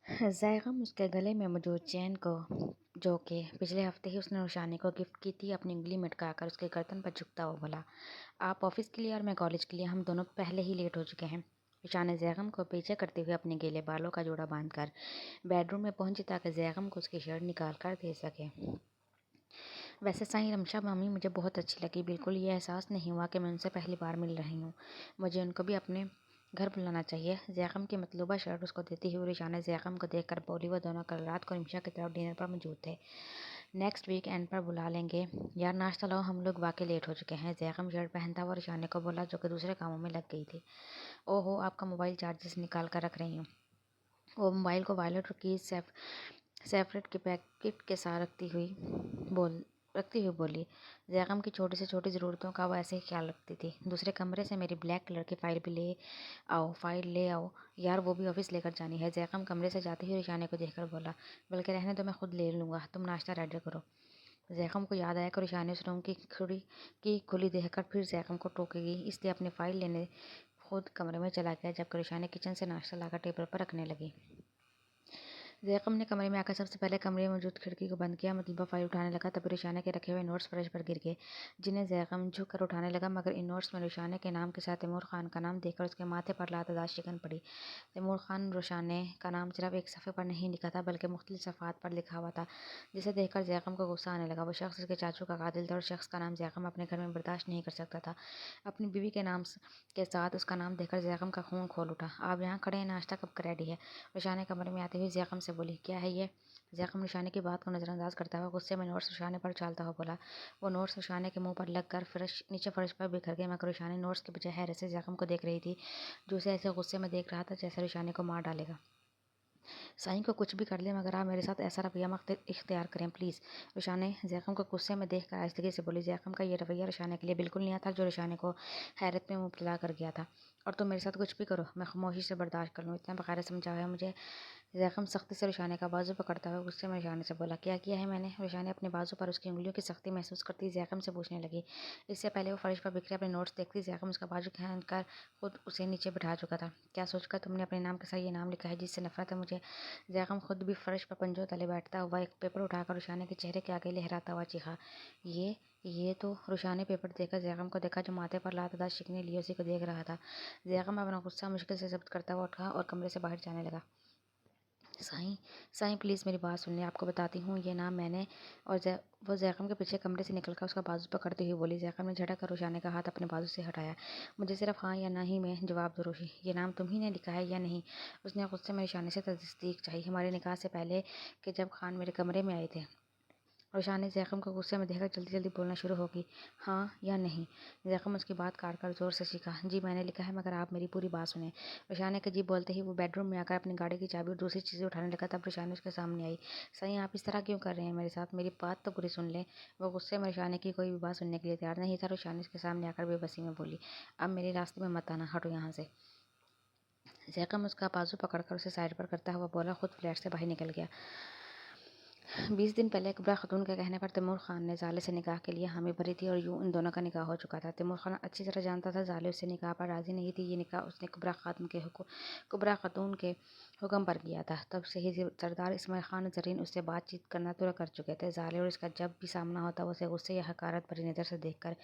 ज़ैग़म उसके गले में मौजूद चेन को, जो कि पिछले हफ्ते ही उसने रोशानी को गिफ्ट की थी, अपनी उंगली में अटकाकर उसके गर्दन पर झुकता हुआ बोला, आप ऑफिस के लिए और मैं कॉलेज के लिए, हम दोनों पहले ही लेट हो चुके हैं। ईशा ने ज़ैग़म को पीछे करते हुए अपने गीले बालों का जोड़ा बांधकर बेडरूम में पहुंची ताकि ज़ैग़म को उसकी शर्ट निकाल कर दे सके। वैसे साईं रमशा मामी मुझे बहुत अच्छी लगी। बिल्कुल ये एहसास नहीं हुआ कि मैं उनसे पहली बार मिल रही हूँ। मुझे उनको भी अपने घर बुलाना चाहिए। ज़ैग़म की मतलूबा शर्ट उसको देती हुई ईशा ने ज़ैग़म को देखकर बोली, वो दोनों कल रात को रिमशा की तरफ डिनर पर मौजूद थे। नेक्स्ट वीक एंड पर बुला लेंगे। यार नाश्ता लाओ, हम लोग वाकई लेट हो चुके हैं। ज़ैग़म शर्ट पहनता हुआ ईशाने को बोला, जो कि दूसरे कामों में लग गई थी। ओहो, आपका मोबाइल चार्जर से निकाल कर रख रही हूँ। वो मोबाइल को वॉलेट और कीज सेपरेट के पैकेट के साथ रखती हुई बोली। ज़ैग़म की छोटी से छोटी ज़रूरतों का वो ऐसे ही ख्याल रखती थी। दूसरे कमरे से मेरी ब्लैक कलर की फाइल ले आओ। यार वो भी ऑफिस लेकर जानी है। ज़ैग़म कमरे से जाते हुए ईशाने को देखकर बोला, बल्कि रहने दो, मैं खुद ले लूँगा, तुम नाश्ता रेडी करो। ज़ैग़म को याद आया कि ईशाने उस रूम की खुली देखकर फिर ज़ैग़म को टोकेगी, इसलिए अपनी फ़ाइल लेने खुद कमरे में चला गया, जबकि ईशाने किचन से नाश्ता लाकर टेबल पर रखने लगी। ज़ैग़म ने कमरे में आकर सबसे पहले कमरे में मौजूद खिड़की को बंद किया। मतलबा फाइल उठाने लगा, तभी रुशाने के रखे हुए नोट्स फर्श पर गिर गए, जिन्हें ज़ैग़म झुक कर उठाने लगा, मगर इन नोट्स में रुशाने के नाम के साथ तैमूर खान का नाम देखकर उसके माथे पर लातदार शिकन पड़ी। तैमूर खान रुशाने का नाम सिर्फ एक सफ़े पर नहीं लिखा था, बल्कि मुख्तलिफ सफ़ात पर लिखा हुआ था, जिसे देखकर ज़ैग़म को गुस्सा आने लगा। वो शख्स उसके चाचू का कातिल था और शख्स का नाम ज़ैग़म अपने घर में बर्दाश्त नहीं कर सकता था। अपनी बीवी के नाम के साथ उसका नाम देखकर ज़ैग़म का खून खोल उठा। आप यहाँ खड़े हैं, नाश्ता कब का रेडी है? रुशाने कमरे में आते हुए ज़ैग़म से बोली, क्या है ये? ज़ैग़म रुशाने की बात को नज़रअंदाज करता हुआ गुस्से में नोट्स रुशाने पर उछालता हुआ बोला। वो नोट्स रुशाने के मुंह पर लगकर नीचे फर्श पर बिखर गए, मगर रुशाने नोट्स के बजाय हैरत से ज़ैग़म को देख रही थी, जो उसे ऐसे गुस्से में देख रहा था जैसे रुशाने को मार डालेगा। साईं को कुछ भी कर ले, मगर आप मेरे साथ ऐसा रवैया मत इख्तियार करें प्लीज़। रुशाने ज़ैग़म को गुस्से में देखकर आहिस्तगी से बोली। ज़ैग़म का ये रवैया रुशाने के लिए बिल्कुल नया था, जो रुशाने को हैरत में मुब्तला कर गया था। और तुम मेरे साथ कुछ भी करो, मैं खामोशी से बर्दाश्त कर लूँ, इतना बग़ैर समझाया मुझे? ज़ैग़म सख्ती से रुशाने का बाजू पकड़ता हुआ गुस्से में रुशाने से बोला, क्या किया है मैंने? रुशाने अपने बाजू पर उसकी उंगलियों की सख्ती महसूस करती ज़ैग़म से पूछने लगी। इससे पहले वो फर्श पर बिखरे अपने नोट्स देखती, ज़ैग़म उसका बाजू खींच कर खुद उसे नीचे बिठा चुका था। क्या सोचकर तुमने अपने नाम के साथ ये नाम लिखा है जिससे नफरत है मुझे? ज़ैग़म खुद भी फर्श पर पंजों तले बैठता हुआ एक पेपर उठाकर रुशाने के चेहरे के आगे लहराता हुआ चीखा। ये तो रुशाने पेपर देखकर ज़ैग़म को देखा, जो माथे पर लातदार शिकने लिए उसी को देख रहा था। ज़ैग़म अपना गुस्सा मुश्किल से ज़ब्त करता हुआ उठा और कमरे से बाहर जाने लगा। साईं प्लीज़ मेरी बात सुन लें, आपको बताती हूँ ये नाम मैंने। और वो ज़ैग़म के पीछे कमरे से निकलकर उसका बाजू पकड़ते हुए बोली। ज़ैग़म ने झटक कर रुशाने का हाथ अपने बाजू से हटाया। मुझे सिर्फ हाँ या ना ही में जवाब दो रुशी, ये नाम तुम्ही ने लिखा है या नहीं? उसने गुस्से में रुशाने से तस्दीक चाही। हमारे निकाह से पहले कि जब खान मेरे कमरे में आए थे। रुशाने ज़ैग़म को गुस्से में देखकर जल्दी जल्दी बोलना शुरू होगी, हाँ या नहीं? ज़ैग़म उसकी बात काट कर ज़ोर से चीखा, जी मैंने लिखा है, मगर आप मेरी पूरी बात सुने। रुशाने के जी बोलते ही वो बेडरूम में आकर अपनी गाड़ी की चाबी और दूसरी चीज़ें उठाने लगा, तब रुशाने उसके सामने आई। साईं आप इस तरह क्यों कर रहे हैं मेरे साथ? मेरी बात तो पूरी सुन लें। वो गुस्से में रुशाने की कोई भी बात सुनने के लिए तैयार नहीं था। रुशाने उसके सामने आकर बेबसी में बोली, अब मेरे रास्ते में मत आना, हटो यहाँ से। ज़ैग़म उसका बाजू पकड़कर उसे साइड पर करता हुआ बोला, खुद फ्लैट से बाहर निकल गया। 20 दिन पहले कुबरा खातून के कहने पर तैमूर खान ने ज़ाले से निकाह के लिए हामी भरी थी, और यूँ इन दोनों का निकाह हो चुका था। तैमूर खान अच्छी तरह जानता था ज़ाले उससे निकाह पर राज़ी नहीं थी। ये निकाह उसने कुबरा खातून के हुक्म पर किया था। तब से ही सरदार इस्माइल खान ज़रीन उससे बातचीत करना शुरू कर चुके थे। ज़ाले और इसका जब भी सामना होता, उसे गुस्से या हकारत भरी नज़र से देखकर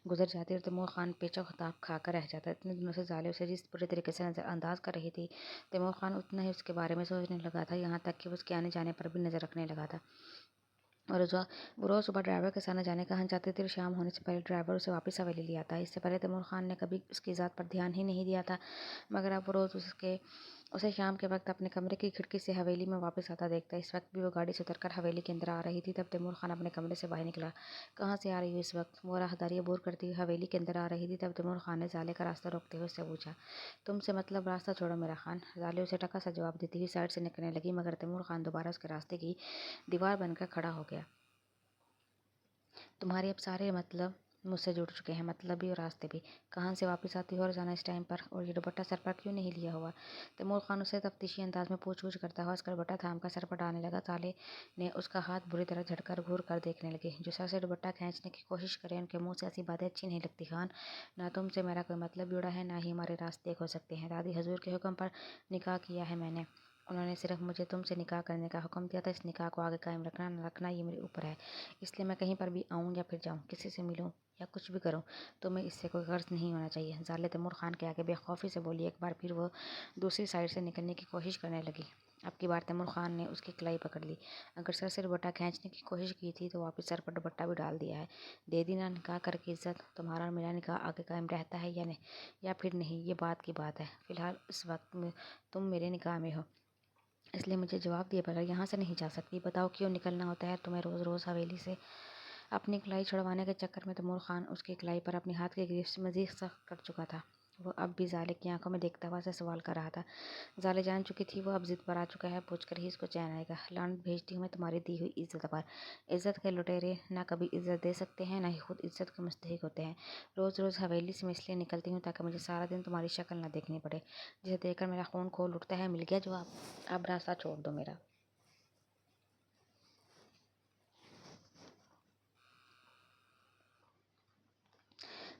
गुजर जाती और तैमूर खान पेचो खताब खाकर रह जाता। इतने दिनों से ज़ाले उसे जिस बुरे तरीके से नज़रअंदाज कर रही थी, तैमूर खान उतना ही उसके बारे में सोचने लगा था, यहाँ तक कि उसके आने जाने पर भी नज़र रखने लगा था। और वो रोज़ सुबह ड्राइवर के साथ जाने कहाँ जाती थी और शाम होने से पहले ड्राइवर उसे वापस हवेली ले आता। इससे पहले तैमूर खान ने कभी उसकी ज़ात पर ध्यान ही नहीं दिया था, मगर अब वो रोज़ उसे शाम के वक्त अपने कमरे की खिड़की से हवेली में वापस आता देखता। इस वक्त भी वो गाड़ी से उतरकर हवेली के अंदर आ रही थी। तब तैमूर खान अपने कमरे से बाहर निकला। कहाँ से आ रही हो इस वक्त? वो राहदारी अबूर करती हुई हवेली के अंदर आ रही थी। तब तैमूर खान ने ज़ाले का रास्ता रोकते हुए उससे पूछा, तुमसे मतलब? रास्ता छोड़ो मेरा खान। ज़ाले उसे टका सा जवाब देती हुई साइड से निकलने लगी, मगर तैमूर खान दोबारा उसके रास्ते की दीवार बनकर खड़ा हो गया। तुम्हारे अब सारे मतलब मुझसे जुड़ चुके हैं, मतलब भी और रास्ते भी। कहाँ से वापस आती हो और जाना इस टाइम पर? और ये दुपट्टा सर पर क्यों नहीं लिया हुआ? तैमूर खान उसे तफ्तीशी अंदाज में पूछ करता हुआ उसका दुपट्टा थाम कर सर पर डालने लगा। ताले ने उसका हाथ बुरी तरह झटकर घूर कर देखने लगे। जो सर से दुपट्टा खींचने की कोशिश करे, उनके मुंह से ऐसी बातें अच्छी नहीं लगती खान। ना तुमसे मेरा कोई मतलब जुड़ा है, ना ही हमारे रास्ते एक हो सकते हैं। दादी हजूर के हुक्म पर निकाह किया है मैंने। انہوں نے صرف مجھے تم سے نکاح کرنے کا حکم دیا تھا، اس نکاح کو آگے قائم رکھنا نہ رکھنا یہ میرے اوپر ہے، اس لیے میں کہیں پر بھی آؤں یا پھر جاؤں، کسی سے ملوں یا کچھ بھی کروں، تمہیں اس سے کوئی غرض نہیں ہونا چاہیے۔ زالے تیمور خان کے آگے بے خوفی سے بولی۔ ایک بار پھر وہ دوسری سائڈ سے نکلنے کی کوشش کرنے لگی۔ اب کی بار تیمور خان نے اس کی کلائی پکڑ لی۔ اگر سر سے دوپٹہ کھینچنے کی کوشش کی تھی تو واپس سر پر دوپٹہ بھی ڈال دیا ہے۔ دے دی نا نکاح کر کے عزت، تمہارا اور میرا نکاح آگے قائم رہتا ہے یا پھر نہیں، یہ بات کی بات ہے۔ فی الحال اس وقت میں تم میرے نکاح میں ہو، اس لیے مجھے جواب دیے بغیر یہاں سے نہیں جا سکتی۔ بتاؤ کیوں نکلنا ہوتا ہے تمہیں روز روز حویلی سے؟ اپنی کلائی چھڑوانے کے چکر میں تیمور خان اس کی کلائی پر اپنے ہاتھ کی گرفت مزید سخت کر چکا تھا۔ وہ اب بھی زالے کی آنکھوں میں دیکھتا ہوا سے سوال کر رہا تھا۔ زالے جان چکی تھی وہ اب ضد پر آ چکا ہے، پوچھ کر ہی اس کو چین آئے گا۔ لعنت بھیجتی ہوں میں تمہاری دی ہوئی عزت پر۔ عزت کے لٹیرے نہ کبھی عزت دے سکتے ہیں نہ ہی خود عزت کے مستحق ہوتے ہیں۔ روز روز حویلی سے میں اس لیے نکلتی ہوں تاکہ مجھے سارا دن تمہاری شکل نہ دیکھنی پڑے، جسے دیکھ کر میرا خون کھول اٹھتا ہے۔ مل گیا جواب؟ اب راستہ چھوڑ دو میرا۔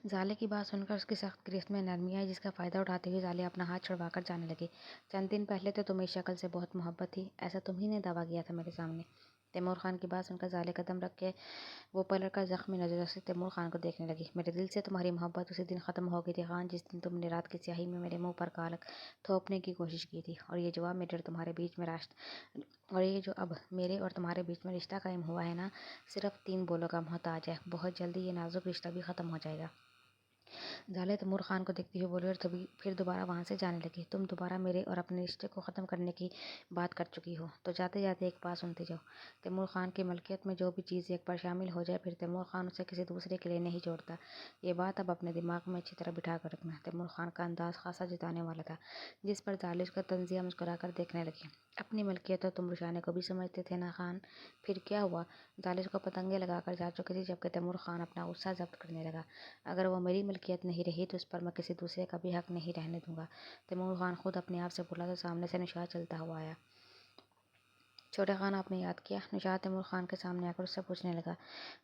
زالے کی بات سن کر اس کی سخت گرفت میں نرمی آئی، جس کا فائدہ اٹھاتے ہوئے زالے اپنا ہاتھ چھڑوا کر جانے لگے۔ چند دن پہلے تو تمہیں شکل سے بہت محبت تھی، ایسا تم ہی نے دعویٰ کیا تھا میرے سامنے۔ تیمور خان کی بات سن کر زالے قدم رکھ کے وہ پلٹ کر زخمی نظروں سے تیمور خان کو دیکھنے لگی۔ میرے دل سے تمہاری محبت اسی دن ختم ہو گئی تھی خان، جس دن تم نے رات کی سیاہی میں میرے منہ پر کالک تھوپنے کی کوشش کی تھی، اور یہ جو اب میرے اور تمہارے بیچ میں رشتہ قائم ہوا ہے نا، صرف 3 بولوں کا محتاج ہے۔ بہت جلدی یہ نازک رشتہ بھی ختم ہو جائے گا۔ زالے تیمور خان کو دیکھتے ہوئے بولے اور پھر دوبارہ وہاں سے جانے لگی۔ تم دوبارہ میرے اور اپنے رشتے کو ختم کرنے کی بات کر چکی ہو، تو جاتے جاتے ایک بات سنتے جاؤ۔ تیمور خان کی ملکیت میں جو بھی چیز ایک بار شامل ہو جائے، پھر تیمور خان اسے کسی دوسرے کے لیے نہیں چھوڑتا۔ یہ بات اب اپنے دماغ میں اچھی طرح بٹھا کر رکھنا۔ تیمور خان کا انداز خاصا جتانے والا تھا، جس پر زالے اس کا طنزیہ مسکرا کر دیکھنے لگی۔ اپنی ملکیت تو تم رشانے کو بھی سمجھتے تھے نا خان؟ پھر کیا ہوا؟ زالے اس کو پتنگیں لگا کر جا چکی تھی، جبکہ تیمور خان اپنا غصہ ضبط کرنے لگا۔ اگر وہ میری ملکیت نہیں رہی تو اس پر میں کسی دوسرے کا بھی حق نہیں رہنے دوں گا۔ تیمور خان خود اپنے آپ سے بولا تو سامنے سے نشاط چلتا ہوا آیا۔ چھوٹے خان آپ نے یاد کیا؟ نشاط تیمور خان کے سامنے آ کر اس سے پوچھنے لگا۔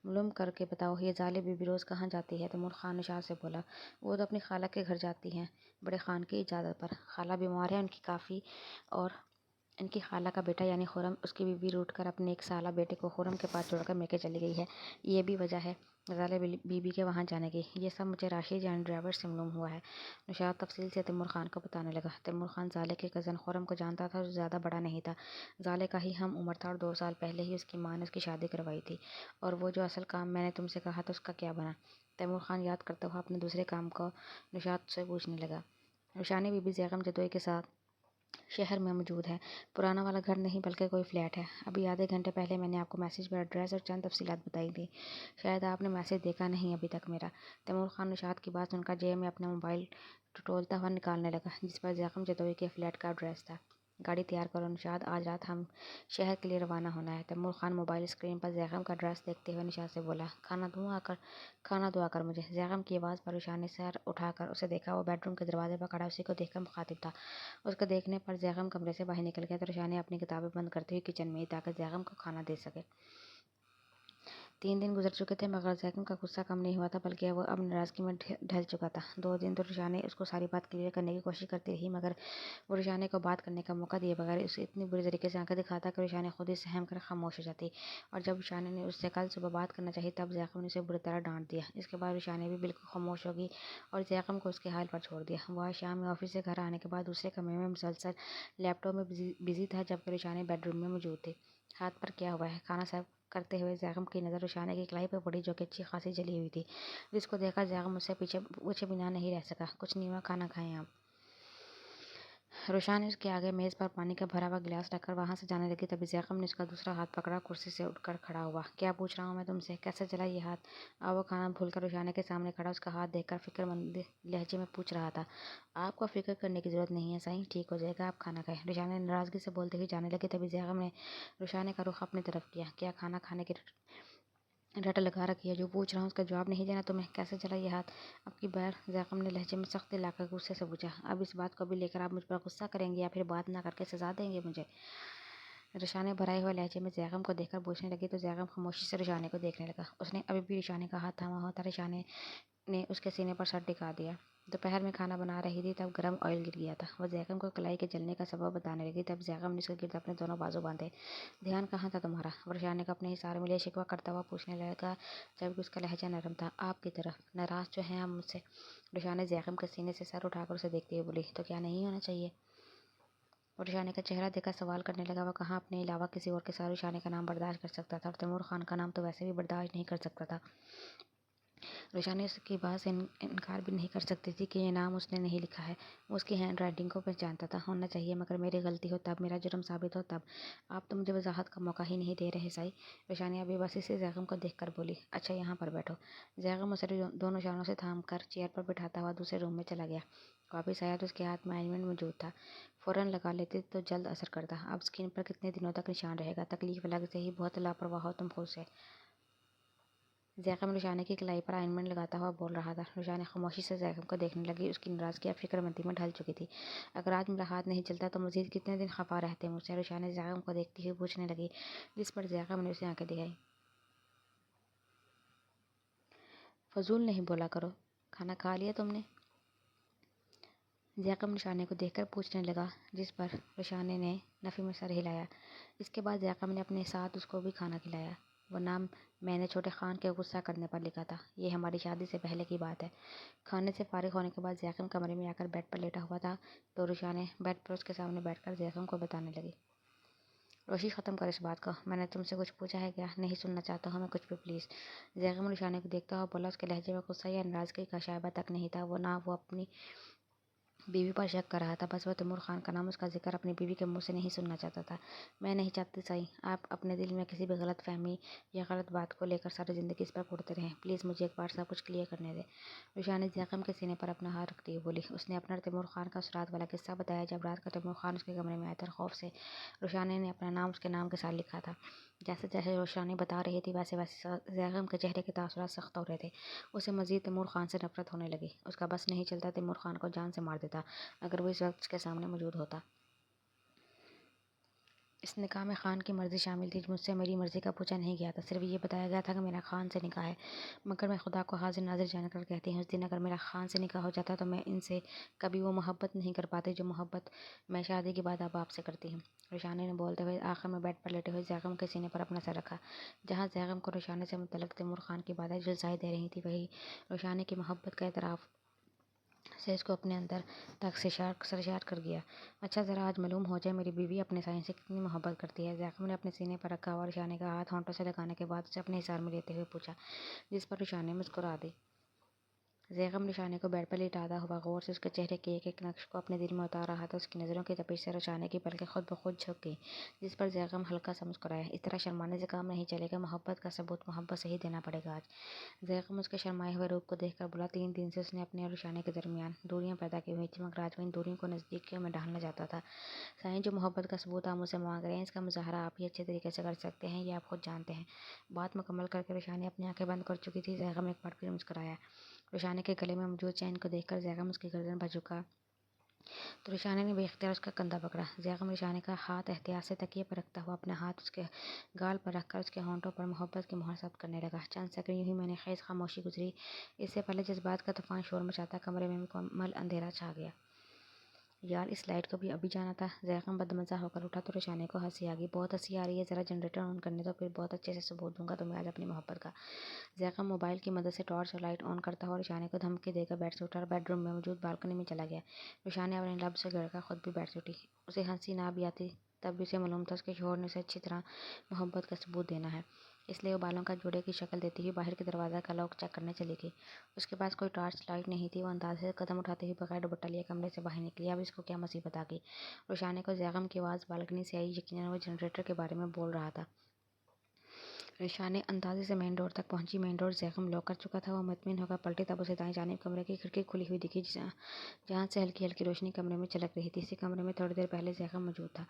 معلوم کر کے بتاؤ یہ زالے بی بی روز کہاں جاتی ہے؟ تیمور خان نشاط سے بولا۔ وہ تو اپنی خالہ کے گھر جاتی ہیں، بڑے خان کی اجازت پر۔ خالہ بیمار ہے ان کی کافی، اور ان کی خالہ کا بیٹا یعنی خرم اس کی بیوی روٹ کر اپنے 1 سالہ بیٹے کو خرم کے پاس چھوڑ کر میکے چلی گئی ہے، یہ بھی وجہ ہے زالے بی بی کے وہاں جانے کی۔ یہ سب مجھے راشد یعنی ڈرائیور سے معلوم ہوا ہے۔ نشاط تفصیل سے تیمور خان کو بتانے لگا۔ تیمور خان زالے کے کزن خرم کو جانتا تھا، جو زیادہ بڑا نہیں تھا، زالے کا ہی ہم عمر تھا، اور 2 سال پہلے ہی اس کی ماں نے اس کی شادی کروائی تھی۔ اور وہ جو اصل کام میں نے تم سے کہا تھا، اس کا کیا بنا؟ تیمور خان یاد کرتا ہوا اپنے دوسرے کام کو نشاط سے پوچھنے لگا۔ رشانی بی بی زیغم جدوئی کے ساتھ شہر میں موجود ہے، پرانا والا گھر نہیں بلکہ کوئی فلیٹ ہے۔ ابھی آدھے گھنٹے پہلے میں نے آپ کو میسج پر ایڈریس اور چند تفصیلات بتائی تھی، شاید آپ نے میسج دیکھا نہیں ابھی تک میرا۔ تیمور خان نشاط کی بات سن کر جیب میں اپنا موبائل ٹٹولتا ہوا نکالنے لگا، جس پر زیغم جدوئی کے فلیٹ کا ایڈریس تھا۔ گاڑی تیار کرو نشاط، آج رات ہم شہر کے لیے روانہ ہونا ہے۔ تیمور خان موبائل اسکرین پر زیغم کا ایڈریس دیکھتے ہوئے نشاط سے بولا۔ کھانا دوں آ کر مجھے؟ زیغم کی آواز پر رشا نے سر اٹھا کر اسے دیکھا۔ وہ بیڈ روم کے دروازے پر کھڑا اسی کو دیکھ کر مخاطب تھا۔ اس کو دیکھنے پر زیغم کمرے سے باہر نکل گیا تو رشا نے اپنی کتابیں بند کرتی ہوئی کچن میں ہی، تاکہ زیغم کو کھانا دے سکے۔ 3 دن گزر چکے تھے مگر زیغم کا غصہ کم نہیں ہوا تھا، بلکہ وہ اب ناراضگی میں ڈھل چکا تھا۔ 2 دن تو رشانے اس کو ساری بات کلیئر کرنے کی کوشش کرتی رہی، مگر وہ رشانے کو بات کرنے کا موقع دیے بغیر اسے اتنی بری طریقے سے آنکھیں دکھاتا کہ رشانے خود ہی سہم کر خاموش ہو جاتی، اور جب رشانے نے اس سے کل صبح بات کرنا چاہی تب زیغم نے اسے بری طرح ڈانٹ دیا۔ اس کے بعد رشانے بھی بالکل خاموش ہو گئی اور زیغم کو اس کے حال پر چھوڑ دیا۔ وہ آج شام میں آفس سے گھر آنے کے بعد دوسرے کمرے میں مسلسل لیپ ٹاپ میں بزی تھا، جبکہ رشانے بیڈ روم میں موجود تھی۔ ہاتھ پر کیا ہوا ہے؟ کھانا سرو کرتے ہوئے زیغم کی نظر رشانے کی کلائی پہ پڑی، جو کہ اچھی خاصی جلی ہوئی تھی، جس کو دیکھ کر زیغم اس سے پوچھے بنا نہیں رہ سکا۔ کچھ نیوا کھانا کھائیں آپ؟ رشا نے اس کے آگے میز پر پانی کا بھرا ہوا گلاس رکھ کر وہاں سے جانے لگی، تبھی زیغم نے اس کا دوسرا ہاتھ پکڑا، کرسی سے اٹھ کر کھڑا ہوا۔ کیا پوچھ رہا ہوں میں تم سے؟ کیسے چلا یہ ہاتھ؟ اب وہ کھانا بھول کر رشانے کے سامنے کھڑا اس کا ہاتھ دیکھ کر فکر مند لہجے میں پوچھ رہا تھا۔ آپ کو فکر کرنے کی ضرورت نہیں ہے سائیں، ٹھیک ہو جائے گا، آپ کھانا کھائیں۔ رشانے ناراضگی سے بولتے ہوئے جانے لگی، تبھی زیغم نے رشانے کا رخ اپنی طرف کیا۔ کیا کھانا کھانے کی رٹ لگا رکھی ہے؟ جو پوچھ رہا ہوں اس کا جواب نہیں دینا تمہیں؟ کیسے چلا یہ ہاتھ؟ اب کی بار زیغم نے لہجے میں سختی لا کر غصے سے پوچھا۔ اب اس بات کو بھی لے کر آپ مجھ پر غصہ کریں گے یا پھر بات نہ کر کے سزا دیں گے مجھے؟ رشانے بھرائے ہوئے لہجے میں زیغم کو دیکھ کر پوچھنے لگی تو زیغم خاموشی سے رشانے کو دیکھنے لگا۔ اس نے ابھی بھی رشانے کا ہاتھ تھاما ہوا تھا۔ رشانے نے اس کے سینے پر سر ٹکا دیا۔ दोपहर में खाना बना रही थी तब गर्म ऑयल गिर गया था। वो ज़ैकम को कलाई के जलने का सबब बताने लगी। तब ज़ैकम ने उसके गिर्द अपने दोनों बाजू बांधे। ध्यान कहाँ था तुम्हारा? रुशाने को अपने इशारे में लिए शिकवा करता हुआ पूछने लगा, जबकि उसका लहजा नरम था। आपकी तरफ नाराज़ जो हैं आप मुझसे? रुशाने ज़ैकम के सीने से सर उठाकर उसे देखते हुए बोली, तो क्या नहीं होना चाहिए? रुशाने का चेहरा देखकर सवाल करने लगा। वह कहाँ अपने अलावा किसी और के साथ रुशाने का नाम बर्दाश्त कर सकता था, और तैमूर खान का नाम तो वैसे भी बर्दाश्त नहीं कर सकता था। रुशानी उसकी बात से इनकार भी नहीं कर सकती थी कि ये नाम उसने नहीं लिखा है। वो उसकी हैंड राइटिंग को पहचानता था। होना चाहिए, मगर मेरी गलती हो तब, मेरा जुर्म साबित हो तब। आप तो मुझे वजाहत का मौका ही नहीं दे रहे साई। रुशानी अभी बेबसी से ज़ैकम को देखकर बोली, अच्छा यहाँ पर बैठो। ज़ैकम उसे दोनों इशारों से थाम कर चेयर पर बिठाता हुआ दूसरे रूम में चला गया। वापिस आया तो उसके हाथ में ऑइंटमेंट मौजूद था। फ़ौरन लगा लेते तो जल्द असर करता। अब स्किन पर कितने दिनों तक निशान रहेगा? तकलीफ अलग से ही, बहुत लापरवाह हो तुम खुद से। ज़ैकम रुशाने की कलाई पर ऑइंटमेंट लगाता हुआ बोल रहा था। रुशाने खामोशी से ज़ैकम को देखने लगी। उसकी नाराज़गी अब फ़िक्रमंदी में ढल चुकी थी। अगर आज मेरा हाथ नहीं चलता तो मज़ीद कितने दिन खफा रहते मुझसे? रुशाने ज़ैकम को देखती हुई पूछने लगी, जिस पर ज़ैकम ने उसे आंखें दिखाई। फजूल नहीं बोला करो। खाना खा लिया तुमने? ज़ैकम रुशाने को देखकर पूछने लगा, जिस पर रुशाने ने नफ़ी में सर हिलाया। इसके बाद ज़ैकम ने अपने साथ उसको भी खाना खिलाया। वो नाम मैंने छोटे खान के गुस्सा करने पर लिखा था। ये हमारी शादी से पहले की बात है। खाने से फारिग होने के बाद ज़ैकम कमरे में आकर बेड पर लेटा हुआ था तो रुशाने बेड पर उसके सामने बैठकर ज़ैकम को बताने लगी। रोशी, ख़त्म कर इस बात को। मैंने तुमसे कुछ पूछा है क्या? नहीं सुनना चाहता हूँ मैं कुछ भी, प्लीज़। ज़ैकम रुशाने को देखता हुआ बोला। उसके लहजे में गुस्सा या नाराज़गी का शायबा तक नहीं था। वो अपनी बीवी पर शक कर रहा था। बस वह तैमूर खान का नाम, उसका जिक्र अपनी बीवी के मुंह से नहीं सुनना चाहता था। मैं नहीं चाहती साईं, आप अपने दिल में किसी भी गलत फहमी या गलत बात को लेकर सारी ज़िंदगी इस पर कुढ़ते रहें। प्लीज़ मुझे एक बार सब कुछ क्लियर करने दें। रुशानी ज़ैकम के सीने पर अपना हाथ रखती हुई बोली। उसने अपना तैमूर खान का उस रात वाला किस्सा बताया जब रात को तैमूर खान उसके कमरे में आया था। खौफ से रुशानी ने अपना नाम उसके नाम के साथ लिखा था। जैसे जैसे रोशानी बता रही थी वैसे वैसे ज़ैकम के चेहरे के तासुरात सख्त हो रहे थे। उसे मज़ीद तैमूर खान से नफरत होने लगी। उसका बस नहीं चलता तैमूर खान को जान से मार देता अगर वो इस वक्त उसके सामने मौजूद होता। इस निकाह में खान की मर्ज़ी शामिल थी। मुझसे मेरी मर्ज़ी का पूछा नहीं गया था। सिर्फ ये बताया गया था कि मेरा खान से निकाह है। मगर मैं खुदा को हाजिर नाजिर जानकर कहती हूँ, उस दिन अगर मेरा खान से निकाह हो जाता तो मैं इनसे कभी वो मोहब्बत नहीं कर पाती जो मोहब्बत मैं शादी के बाद अब आपसे करती हूँ। रुशाने ने बोलते हुए आखिर में बेड पर लेटे हुए ज़ैकम के सीने पर अपना सर रखा। जहाँ ज़ैकम को रुशाने से मुतल्लिक़ तैमूर खान की बातें जुल्साई दे रही थी, वही रुशाने की मोहब्बत का एतराफ़ से इसको अपने अंदर तक सरशार कर गया। अच्छा, ज़रा आज मालूम हो जाए मेरी बीवी अपने साईं से कितनी मोहब्बत करती है। ज़ैकम ने अपने सीने पर रखा हुआ रुशाने का हाथ होंठों से लगाने के बाद उसे अपने इशार में लेते हुए पूछा, जिस पर रुशाने मुस्कुरा दी। ज़ैकम रुशाने को बेड पर लिटाता हुआ गौर से उसके चेहरे के एक एक नक्श को अपने दिल में उतार रहा था। उसकी नज़रों की तपिश से रुशाने की पलकें खुद ब खुद झुक गईं, जिस पर ज़ैकम हल्का सा मुस्कुराया। इस तरह शर्माने से काम नहीं चलेगा। मोहब्बत का सबूत मोहब्बत से ही देना पड़ेगा आज। ज़ैकम उसके शर्माए हुए रूप को देखकर बोला। 3 दिन से उसने अपने और रुशाने के दरमियान दूरियां पैदा की हुई थी, मगर आज वो इन दूरियों को नज़दीकियों में ढालना चाहता था। साईं, जो मोहब्बत का सबूत आप मुझसे मांग रहे हैं, इसका मुजाहरा आप ही अच्छे तरीके से कर सकते हैं, ये आप खुद जानते हैं। बात मुकम्मल करके रुशानी अपनी आंखें बंद कर चुकी थी। ज़ैकम एक बार फिर मुस्कुराया। रुशाने के गले में मौजूद चैन को देखकर ज़ैकम उसकी गर्दन पर झुका तो रुशाने ने बेख्तियार उसका कंधा पकड़ा। ज़ैकम रुशाने का हाथ एहतियात से तकिए पर रखता हुआ अपना हाथ उसके गाल पर रखकर उसके होंठों पर मोहब्बत की मुहर ज़ब्त करने लगा। चंद सेकंड यूं ही मैंने ख़ैज़ खामोशी गुजरी। इससे पहले जज्बात का तूफान शोर मचाता कमरे में मुकम्मल अंधेरा छा गया। यार, इस लाइट को भी अभी जाना था। ज़ैकम बदमज़ा होकर उठा तो रुशाने को हंसी आ गई। बहुत हंसी आ रही है, ज़रा जनरेटर ऑन करने दो, फिर बहुत अच्छे से सबूत दूंगा तुम्हें आज अपनी मोहब्बत का। ज़ैकम मोबाइल की मदद से टॉर्च और लाइट ऑन करता हुआ रुशाने को धमकी देकर बेड से उठा और बेडरूम में मौजूद बालकनी में चला गया। रुशाने अपने लब से गिरकर खुद भी बेड से उठी। उसे हंसी ना भी आती तब भी उसे मालूम था उसके शोहर ने उसे अच्छी तरह मोहब्बत का सबूत देना है। इसलिए वो बालों का जोड़े की शक्ल देती हुई बाहर के दरवाज़ा का लॉक चेक करने चली गई। उसके पास कोई टॉर्च लाइट नहीं थी। वो अंदाज़े से कदम उठाते हुए बगैर दुपट्टा लिए कमरे से बाहर निकली। अब इसको क्या मुसीबत आ गई? रुशाने को ज़ैकम की आवाज़ बालकनी से आई। यकीनन वो जनरेटर के बारे में बोल रहा था। रुशाने अंदाज़े से मेन डोर तक पहुंची। मेन डोर ज़ैकम लॉक कर चुका था। वो मुतमिन होकर पलटी तब उसे दाएं जानिब कमरे की खिड़की खुली हुई दिखी, जहाँ से हल्की हल्की रोशनी कमरे में चलक रही थी। इसी कमरे में थोड़ी देर पहले ज़ैकम मौजूद था।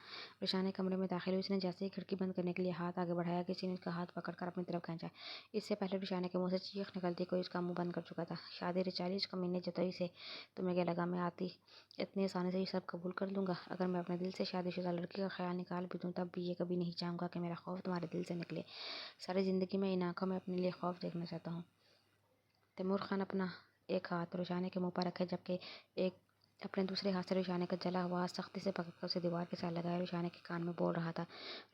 रुशाने कमरे में दाखिल हुई। उसने जैसे ही खिड़की बंद करने के लिए हाथ आगे बढ़ाया, किसी ने उसका हाथ पकड़कर अपनी तरफ खींचा। इससे पहले रुशाने के मुंह से चीख निकलती कोई उसका मुंह बंद कर चुका था। शादी रचाली उस कमीने जतई से। तुम्हें क्या लगा मैं आती इतनी आसानी से ये सब कबूल कर लूँगा? अगर मैं अपने दिल से शादीशुदा लड़की का ख्याल निकाल भी दूँ तब भी ये कभी नहीं चाहूँगा कि मेरा खौफ तुम्हारे दिल से निकले। सारी ज़िंदगी में इन आँखों में अपने लिए खौफ देखना चाहता हूँ। तैमूर खान अपना ایک ہاتھ روشانے کے منہ پر رکھے جبکہ ایک اپنے دوسرے ہاتھ سے روشانے کا جلا ہوا ہاتھ سختی سے پکڑ کر اسے دیوار کے ساتھ لگایا روشانے کے کان میں بول رہا تھا۔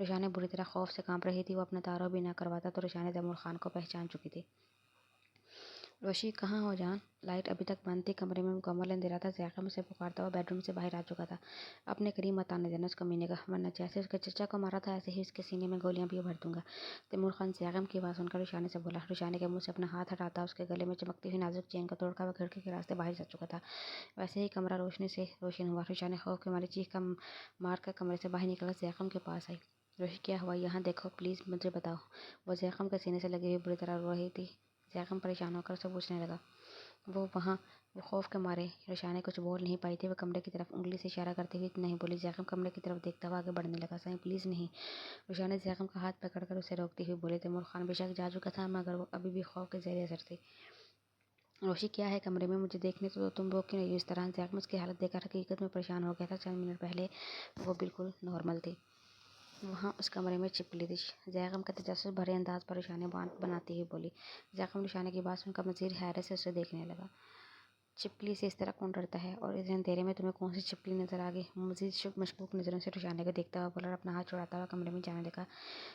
روشانے بری طرح خوف سے کانپ رہی تھی۔ وہ اپنا تعارف بھی نہ کرواتا تو روشانے تیمور خان کو پہچان چکی تھی۔ روشی کہاں ہو جان؟ لائٹ ابھی تک بند تھی، کمرے میں مکمل اندھیرا تھا۔ زیغم اسے پکارتا ہوا بیڈ روم سے باہر آ چکا تھا۔ اپنے قریب مت آنے دینا اس کمینے کا، ورنہ جیسے اس کے چچا کو مارا تھا ایسے ہی اس کے سینے میں گولیاں بھی بھر دوں گا۔ تیمور خان زیغم کی آواز سن کر روشانے سے بولا۔ روشانے کے منہ سے اپنا ہاتھ ہٹاتا اس کے گلے میں چمکتی ہوئی نازک چین کو توڑ کر وہ کھڑکی کے راستے باہر جا چکا تھا۔ ویسے ہی کمرہ روشنی سے روشن ہوا۔ روشانے خوف کے مارے چیخ مار کر کمرے سے باہر نکل کر زیغم کے پاس آئی۔ روشی کیا ہوا؟ یہاں دیکھو پلیز، مجھے بتاؤ۔ وہ زیغم کے سینے سے لگی ہوئی بری طرح رو رہی تھی۔ زیغم پریشان ہو کر اسے پوچھنے لگا۔ وہ وہاں وہ خوف کے مارے روشانے کچھ بول نہیں پائی تھی۔ وہ کمرے کی طرف انگلی سے اشارہ کرتے ہوئے نہیں بولی۔ زیغم کمرے کی طرف دیکھتا ہوا آگے بڑھنے لگا۔ سائیں پلیز نہیں۔ روشانے زیغم کا ہاتھ پکڑ کر اسے روکتی ہوئی بولی۔ تیمور خان بے شک جا چکا تھا مگر وہ ابھی بھی خوف کے زیر اثر تھی۔ روشی کیا ہے کمرے میں؟ مجھے دیکھنے تو تم وہ کیوں نہیں اس طرح؟ زیغم اس کی حالت دیکھ کر حقیقت میں پریشان ہو گیا تھا۔ چند منٹ پہلے وہ بالکل نارمل تھی۔ وہاں اس کمرے میں چھپکلی تھی۔ زیغم کا تجسس بھرے انداز پر روشانے بناتی ہوئی بولی۔ زیغم روشانے کی بات سن کر مزید حیرت سے اسے دیکھنے لگا۔ چھپکلی سے اس طرح کون ڈرتا ہے؟ اور اس اندھیرے میں تمہیں کون سی چھپکلی نظر آ گئی؟ مزید مشکوک نظروں سے روشانے کو دیکھتا ہوا بولا اور اپنا ہاتھ چھڑاتا ہوا کمرے میں جانے لگا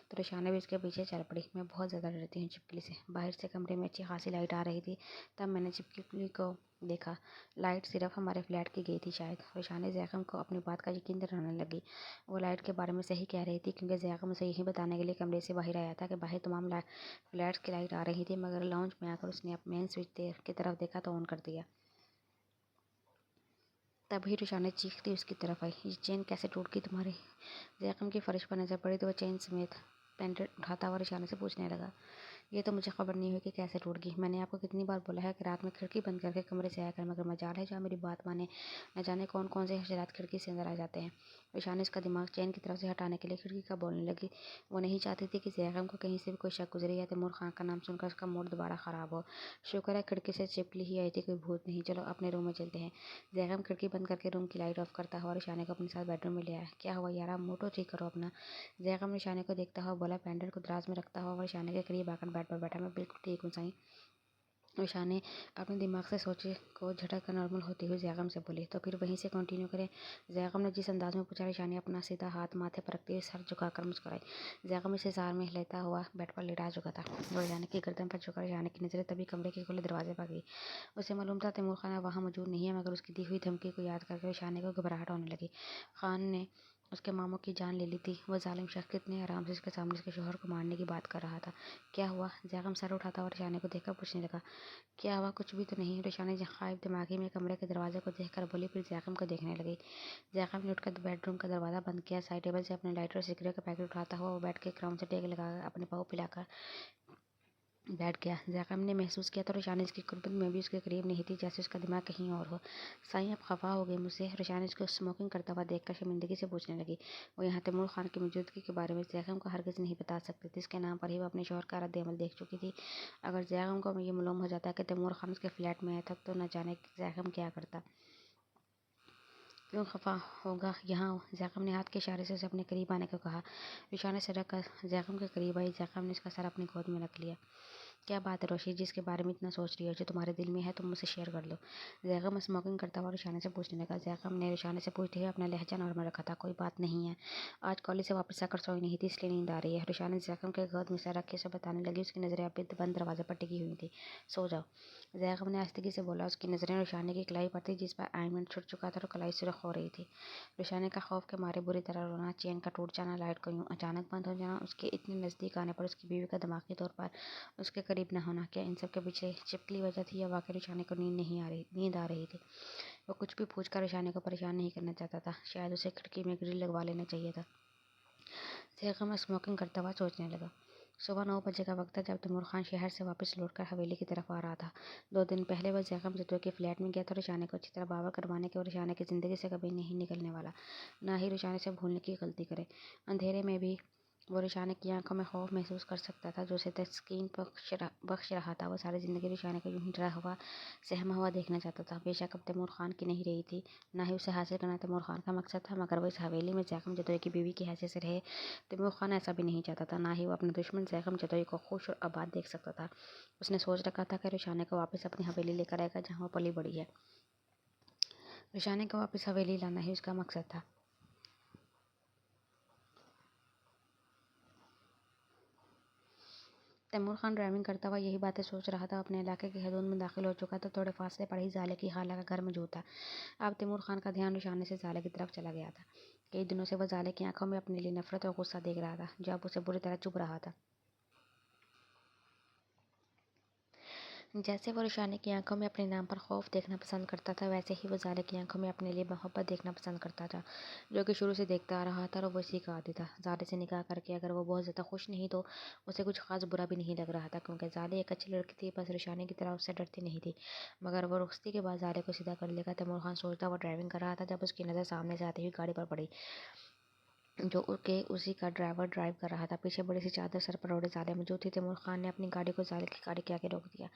تو روشانے بھی اس کے پیچھے چل پڑی۔ میں بہت زیادہ ڈرتی ہوں چھپکلی سے۔ باہر سے کمرے میں اچھی خاصی لائٹ آ رہی تھی، تب میں نے چھپکلی کو دیکھا۔ لائٹ صرف ہمارے فلیٹ کی گئی تھی شاید۔ روشانے زیغم کو اپنی بات کا یقین دلانے لگی۔ وہ لائٹ کے بارے میں صحیح کہہ رہی تھی کیونکہ زیغم اسے یہی بتانے کے لیے کمرے سے باہر آیا تھا کہ باہر تمام فلیٹس کی لائٹ آ رہی تھی مگر لاؤنج میں آ کر اس نے مین سوئچ کی طرف دیکھا تو آن کر دیا۔ تبھی روشانے چیختی اس کی طرف آئی۔ یہ چین کیسے ٹوٹ گئی تمہاری؟ زیغم کی فرش پر نظر پڑی تو وہ چین سمیت پینڈنٹ اٹھاتا ہوا روشانے سے پوچھنے لگا۔ یہ تو مجھے خبر نہیں ہوئی کہ کیسے ٹوٹ گئی۔ میں نے آپ کو کتنی بار بولا ہے کہ رات میں کھڑکی بند کر کے کمرے سے آیا کر مگر مجال ہے جہاں میری بات مانے نہ جانے کون کون سے حشرات کھڑکی سے اندر آ جاتے ہیں۔ روشانے اس کا دماغ چین کی طرف سے ہٹانے کے لیے کھڑکی کا بولنے لگی۔ وہ نہیں چاہتی تھی کہ زیغم کو کہیں سے بھی کوئی شک گزرے یا تیمور خان کا نام سن کر اس کا موڈ دوبارہ خراب ہو۔ شکر ہے کھڑکی سے چھپکلی ہی آئی تھی، کوئی بھوت نہیں۔ چلو اپنے روم میں چلتے ہیں۔ زیغم کھڑکی بند کر کے روم کی لائٹ آف کرتا ہوا روشانے کو اپنے ساتھ بیڈ روم میں لے آیا۔ کیا ہوا یارا؟ موڈ ٹھیک کرو اپنا۔ زیغم روشانے کو دیکھتا ہوا بولا۔ پینڈنٹ کو دراز میں رکھتا ہوا روشانے کے قریب آ کر بیڈ پر بیٹھا۔ میں بالکل ٹھیک ہوں سائیں۔ روشانے اپنے دماغ سے سوچے کو جھٹک کر نارمل ہوتی ہوئی زیغم سے بولی۔ تو پھر وہیں سے کنٹینیو کریں؟ زیغم نے جس انداز میں پوچھا روشانے اپنا سیدھا ہاتھ ماتھے پر رکھتے ہوئے سر جھکا کر مسکرائی۔ زیغم اس اظہار میں لیتا ہوا بیڈ پر لیٹا چکا تھا۔ وہ روشانے کی گردن پر جھکا۔ روشانے کی نظریں تبھی کمرے کے کھلے دروازے پر گئی۔ اسے معلوم تھا تیمور خان وہاں موجود نہیں ہے مگر اس کی دی ہوئی دھمکی کو یاد کر کے روشانے کو گھبراہٹ ہونے لگی۔ خان نے اس کے ماموں کی جان لے لی تھی۔ وہ ظالم شخص کتنے آرام سے اس کے سامنے اس کے شوہر کو مارنے کی بات کر رہا تھا۔ کیا ہوا؟ زیغم سر اٹھاتا ہوا روشانے کو دیکھ کر پوچھنے لگا۔ کیا ہوا؟ کچھ بھی تو نہیں، روشانے غائب دماغی میں کمرے کے دروازے کو دیکھ کر بولی، پھر زیغم کو دیکھنے لگی۔ زیغم نے اٹھ کر بیڈ روم کا دروازہ بند کیا۔ سائڈ ٹیبل سے اپنے لائٹر اور سگریٹ کا پیکٹ اٹھاتا ہوا وہ بیڈ کے کراؤن سے ٹیک لگا کر اپنے پاؤں پھیلا کر بیٹھ گیا۔ زیغم نے محسوس کیا تو روشانے اس کی قربت میں بھی اس کے قریب نہیں تھی، جیسے اس کا دماغ کہیں اور ہو۔ سائیں آپ خفا ہو گئے مجھ سے؟ روشانے اس کو اسموکنگ کرتا ہوا دیکھ کر شرمندگی سے پوچھنے لگی۔ وہ یہاں تیمور خان کی موجودگی کے بارے میں زیغم کو ہرگز نہیں بتا سکتی تھی۔ اس کے نام پر ہی وہ اپنے شوہر کا رد عمل دیکھ چکی تھی۔ اگر زیغم کو یہ معلوم ہو جاتا کہ تیمور خان اس کے فلیٹ میں آیا تھا تو نہ جانے زیغم کیا کرتا۔ کیوں خفا ہوگا؟ یہاں آؤ۔ زیغم نے ہاتھ کے اشارے سے اسے اپنے قریب آنے کو کہا۔ روشانے سرک کر زیغم کے قریب آئی۔ زیغم نے اس کا سر اپنی گود میں رکھ لیا۔ کیا بات ہے روشی؟ جس کے بارے میں اتنا سوچ رہی ہو، جو تمہارے دل میں ہے تم مجھ سے شیئر کر لو۔ زیغم اسموکنگ کرتا ہوا روشانے سے پوچھنے لگا۔ زیغم نے روشانے سے پوچھتے ہوئے اپنا لہجہ نارمل رکھا تھا۔ کوئی بات نہیں ہے، آج کالج سے واپس آ کر سوئی نہیں تھی اس لیے نیند آ رہی ہے۔ روشانے زیغم کے گود میں سر رکھ کے اسے بتانے لگی۔ اس کی نظریں ابھی بند دروازے پر ٹکی ہوئی تھیں۔ سو جاؤ، زیغم نے آہستگی سے بولا۔ اس کی نظریں روشانے کی کلائی پر تھیں جس پر آئنمنٹ چھٹ چکا تھا اور کلائی سرخ ہو رہی تھی۔ روشانے کا خوف کے مارے بری طرح رونا، چین کا ٹوٹ جانا، لائٹ کا یوں اچانک بند ہو جانا، اس کے اتنے نزدیک آنے پر اس کی بیوی کا دماغی طور پر اس کے قریب نہ ہونا، کیا ان سب کے پیچھے چھپکلی وجہ تھی یا واقعی روشانے کو نیند آ رہی تھی؟ وہ کچھ بھی پوچھ کر روشانے کو پریشان نہیں کرنا چاہتا تھا۔ شاید اسے کھڑکی میں گرل لگوا لینا چاہیے تھا۔ زیغم اسموکنگ کرتا ہوا سوچنے لگا۔ صبح 9 بجے کا وقت تھا جب تیمور خان شہر سے واپس لوٹ کر حویلی کی طرف آ رہا تھا۔ 2 دن پہلے وہ زیغم جدو کے فلیٹ میں گیا تھا روشانے کو اچھی طرح باور کروانے کہ وہ روشانے کی زندگی سے کبھی نہیں نکلنے والا، نہ ہی روشانے سے بھولنے کی غلطی کرے۔ اندھیرے میں بھی वो रुशाने की आंखों में खौफ महसूस कर सकता था जो उसे तस्कीन बख्श रहा था। वो सारी ज़िंदगी रुशाने को यूं ही डरा हुआ सहमा हुआ देखना चाहता था। बेशक अब तैमूर खान की नहीं रही थी, ना ही उसे हासिल करना तैमूर खान का मकसद था, मगर वो इस हवेली में ज़ैकम जदोई की बीवी की हैसियत से रहे। तैमूर खान ऐसा भी नहीं चाहता था, ना ही वो अपने दुश्मन ज़ैकम जदोई को खुश और आबाद देख सकता था। उसने सोच रखा था कि रुशाने को वापस अपनी हवेली लेकर आएगा जहाँ वो पली बड़ी है। रुशाने को वापस हवेली लाना ही उसका मकसद था। तैमूर खान ड्राइविंग करता हुआ यही बातें सोच रहा था। अपने इलाके की हदूद में दाखिल हो चुका था। थोड़े फासले पर ही ज़ाले की खाला का घर मौजूद था। अब तैमूर खान का ध्यान रुशाने से ज़ाले की तरफ चला गया था। कई दिनों से वह ज़ाले की आंखों में अपने लिए नफरत और गुस्सा देख रहा था, जो अब उसे बुरी तरह चुभ रहा था। जैसे वो रुशाने की आंखों में अपने नाम पर खौफ देखना पसंद करता था, वैसे ही वो ज़ाले की आंखों में अपने लिए मोहब्बत देखना पसंद करता था, जो कि शुरू से देखता आ रहा था और वो इसी का आदी था। ज़ाले से निकाह करके अगर वो बहुत ज़्यादा खुश नहीं तो उसे कुछ खास बुरा भी नहीं लग रहा था, क्योंकि ज़ाले एक अच्छी लड़की थी, बस रुशाने की तरह उससे डरती नहीं थी। मगर वो रुखसती के बाद ज़ाले को सीधा कर लेगा। तैमूर खान सोचता हुआ ड्राइविंग कर रहा था जब उसकी नज़र सामने से आती हुई गाड़ी पर पड़ी, जो के उसी का ड्राइवर ड्राइव कर रहा था। पीछे बड़ी सी चादर सर पर ओढ़े ज़ाले मौजूद थी। तैमूर खान ने अपनी गाड़ी को ज़ाले की गाड़ी के आगे रोक दिया,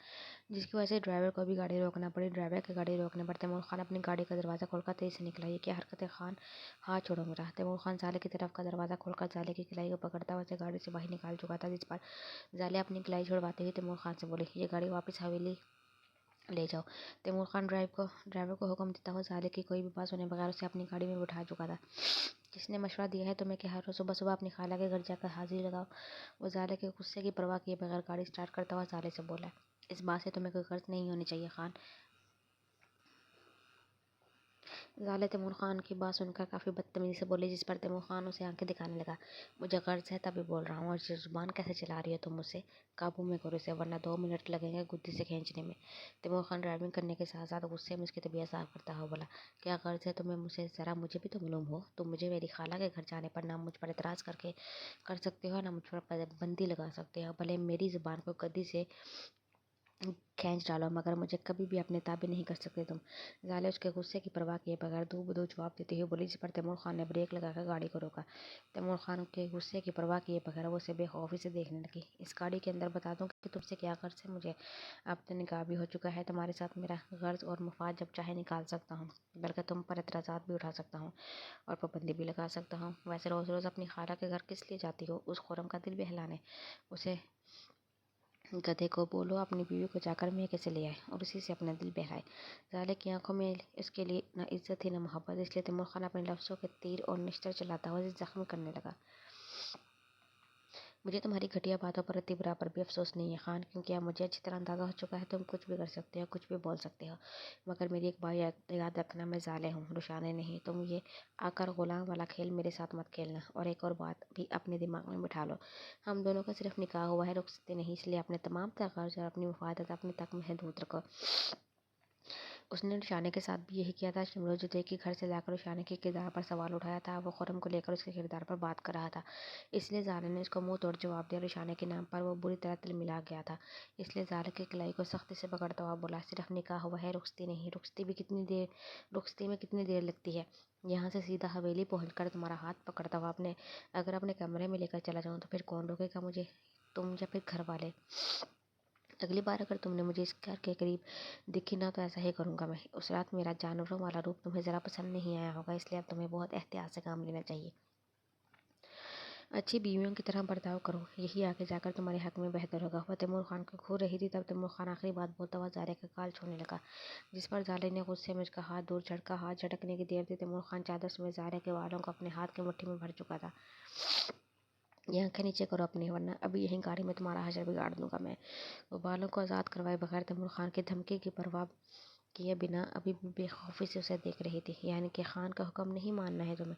जिसकी वजह से ड्राइवर को भी गाड़ी रोकना पड़ी। ड्राइवर की गाड़ी रोकने पर तैमूर खान अपनी गाड़ी का दरवाज़ा खोलकर तेज़ी से निकला। ये क्या हरकत है खान, हाथ छोड़ो मेरा। तैमूर खान ज़ाले की तरफ का दरवाज़ा खोलकर ज़ाले की कलाई को पकड़ता हुआ उसे गाड़ी से बाहर निकाल चुका था, जिस पर ज़ाले अपनी कलाई छुड़वाते हुए तैमूर खान से बोली, ये गाड़ी वापस हवेली ले जाओ। तैमूर खान ड्राइवर को हुक्म देता हुआ ज़ाले की कोई भी बात सुने बगैर उसे अपनी गाड़ी में बिठा चुका था। किसने मशवरा दिया है तुम्हें कि हर रोज़ सुबह सुबह अपनी खाला के घर जाकर हाजिरी लगाओ? वो ज़ाले के गुस्से की परवाह किए बगैर गाड़ी स्टार्ट करता हुआ ज़ाले से बोला, इस बात से तुम्हें कोई गर्ज नहीं होनी चाहिए खान। ज़ाले तैमूर खान की बात सुनकर काफ़ी बदतमीजी से बोली, जिस पर तैमूर खान उसे आंखें दिखाने लगा। मुझे गर्ज है तभी बोल रहा हूँ, और ये ज़ुबान कैसे चला रही है तुम मुझसे? काबू में करो इसे, वरना 2 मिनट लगेंगे गुद्दी से खींचने में। तैमूर खान ड्राइविंग करने के साथ साथ गुस्से में उसकी तबीयत साफ करता हुआ बोला, क्या गर्ज है तुम्हें मुझसे? ज़रा मुझे भी तो मालूम हो। तुम मुझे मेरी खाला के घर जाने पर ना मुझ पर एतराज़ करके कर सकते हो, ना मुझ पर पाबंदी लगा सकते हो। भले मेरी ज़ुबान को गद्दी से खींच डालो, मगर मुझे कभी भी अपने ताबे नहीं कर सकते तुम। ज़ाले उसके गुस्से की परवाह किए बगैर दो बदो जवाब देते हुए बोली, जिस पर तैमूर खान ने ब्रेक लगाकर गाड़ी को रोका। तैमूर खान के गुस्से की परवाह किए बगैर वो उसे बेखौफी से देखने लगी। इस गाड़ी के अंदर बता दूं कि तुमसे क्या गर्ज है मुझे? अब तो निकाह भी हो चुका है तुम्हारे साथ। मेरा गर्ज और मफाद जब चाहे निकाल सकता हूँ, बल्कि तुम पर एतराज़ात भी उठा सकता हूँ और पाबंदी भी लगा सकता हूँ। वैसे रोज़ रोज़ अपनी खाला के घर किस लिए जाती हो? उस खुर्रम का दिल बहलाने? उसे गधे को बोलो अपनी बीवी को जाकर मैं कैसे ले आए और उसी से अपना दिल बहलाए। ज़ाले की आंखों में इसके लिए न इज्जत थी न मोहब्बत, इसलिए तैमूर खान अपने लफ्ज़ों के तीर और निश्चर चलाता हुआ जख्म करने लगा। मुझे तुम्हारी घटिया बातों पर रत्ती बराबर भी अफसोस नहीं है खान, क्योंकि अब मुझे अच्छी तरह अंदाज़ा हो चुका है तुम कुछ भी कर सकते हो, कुछ भी बोल सकते हो। मगर मेरी एक बात याद रखना, मैं ज़ाले हूँ, रुशाने नहीं। तुम ये आकर ग़ुलाम वाला खेल मेरे साथ मत खेलना। और एक और बात भी अपने दिमाग में बिठा लो, हम दोनों का सिर्फ निकाह हुआ है, रुखसती नहीं। इसलिए अपने तमाम तकाज़ और अपनी मुफादत अपने तक महदूद रखो। उसने रुशाने के साथ भी यही किया था। शिमरोज़ जुदैकी के घर से लाकर रुशाने के किरदार पर सवाल उठाया था। वो खुर्रम को लेकर उसके किरदार पर बात कर रहा था, इसलिए ज़ाले ने उसको मुंह तोड़ जवाब दिया। रुशाने के नाम पर वो बुरी तरह तिलमिला गया था, इसलिए ज़ाले की कलाई को सख्ती से पकड़ता हुआ बोला, सिर्फ निकाह हुआ है, रुखसती नहीं। रुखसती में कितनी देर लगती है? यहाँ से सीधा हवेली पहुँच कर तुम्हारा हाथ पकड़ता हुआ अगर अपने कमरे में लेकर चला जाऊँ तो फिर कौन रोकेगा मुझे, तुम या फिर घर वाले? अगली बार अगर तुमने मुझे इस घर के करीब दिखी ना तो ऐसा ही करूँगा मैं। उस रात मेरा जानवरों वाला रूप तुम्हें ज़रा पसंद नहीं आया होगा, इसलिए अब तुम्हें बहुत एहतियात से काम लेना चाहिए। अच्छी बीवियों की तरह बर्ताव करो, यही आगे जाकर तुम्हारे हक में बेहतर होगा। वह तैमूर खान को घूर रही थी, तब तैमूर खान आखिरी बात बोलता हुआ ज़ाले का गाल छूने लगा, जिस पर ज़ाले ने गुस्से में उसका हाथ दूर झटका। हाथ झटकने की देर थी, तैमूर खान चादर समेत ज़ाले के बालों को अपने हाथ की मुट्ठी में भर चुका था। ये आंखें नीचे करो अपनी, वरना अभी यहीं गाड़ी में तुम्हारा हशर बिगाड़ दूंगा मैं। वो बालों को आज़ाद करवाए बगैर तैमूर खान की धमकी की परवाह किए बिना अभी भी बेखौफी से उसे देख रही थी। यानी कि खान का हुक्म नहीं मानना है तुम्हें?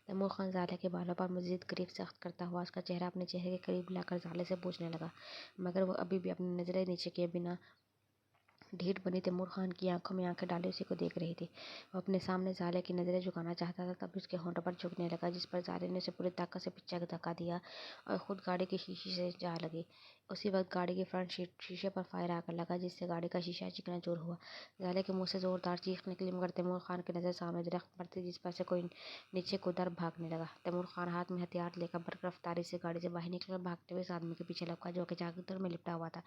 तैमूर खान ज़ाले के बालों पर मज़ीद करीब सख्त करता हुआ उसका चेहरा अपने चेहरे के करीब लाकर ज़ाले से पूछने लगा, मगर वो अभी भी अपनी नज़रें नीचे किए बिना ढीठ बनी तैमूर खान की आंखों में आंखें डाले उसी को देख रही थी। वो अपने सामने ज़ाले की नज़रें झुकाना चाहता था, तभी उसके होंठों पर झुकने लगा, जिस पर ज़ाले ने उसे पूरी ताकत से पीछे धक्का दिया और खुद गाड़ी की शीशी से जा लगी। उसी वक्त गाड़ी की फ्रंट शीशे पर फायर आकर लगा, जिससे गाड़ी का शीशा चकनाचूर हुआ। ज़ाले के मुंह से जोरदार चीख निकली, मगर तैमूर खान की नज़र सामने दरख्त पर थी, जिस पर से कोई नीचे कूदा और भागने लगा। तैमूर खान हाथ में हथियार लेकर बर्क रफ्तारी से गाड़ी से बाहर निकल भागते हुए इस आदमी के पीछे लपका, जो कि चादर में लिपटा हुआ था।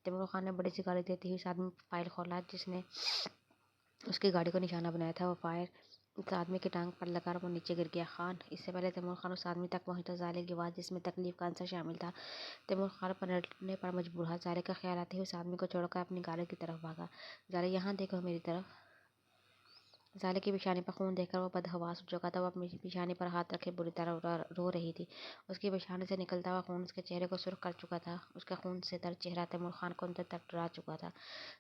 तैमूर खान ने बड़ी सी गाड़ी देती हुई इस आदमी पर फायर खोला, जिसने उसकी गाड़ी को निशाना बनाया था। वो फायर उस आदमी की टांग पर लगा और वो नीचे गिर गया। खान इससे पहले तैमूर खान उस आदमी तक पहुंचा, ज़ाले की आवाज़ जिसमें तकलीफ का आंसर शामिल था, तैमूर खान पलटने पर मजबूर था। ज़ाले का ख्याल आते ही उस आदमी को छोड़कर अपनी गाड़ी की तरफ भागा। ज़ाले, यहाँ देखो मेरी तरफ। ज़ाले की पेशानी पर खून देखकर वो बदहवास उठ चुका था। वो अपनी पेशानी पर हाथ रखे बुरी तरह रो रही थी। उसकी पेशानी से निकलता हुआ खून उसके चेहरे को सुर्ख कर चुका था। उसका खून से तर चेहरा तैमूर खान को अंदर तक डरा चुका था।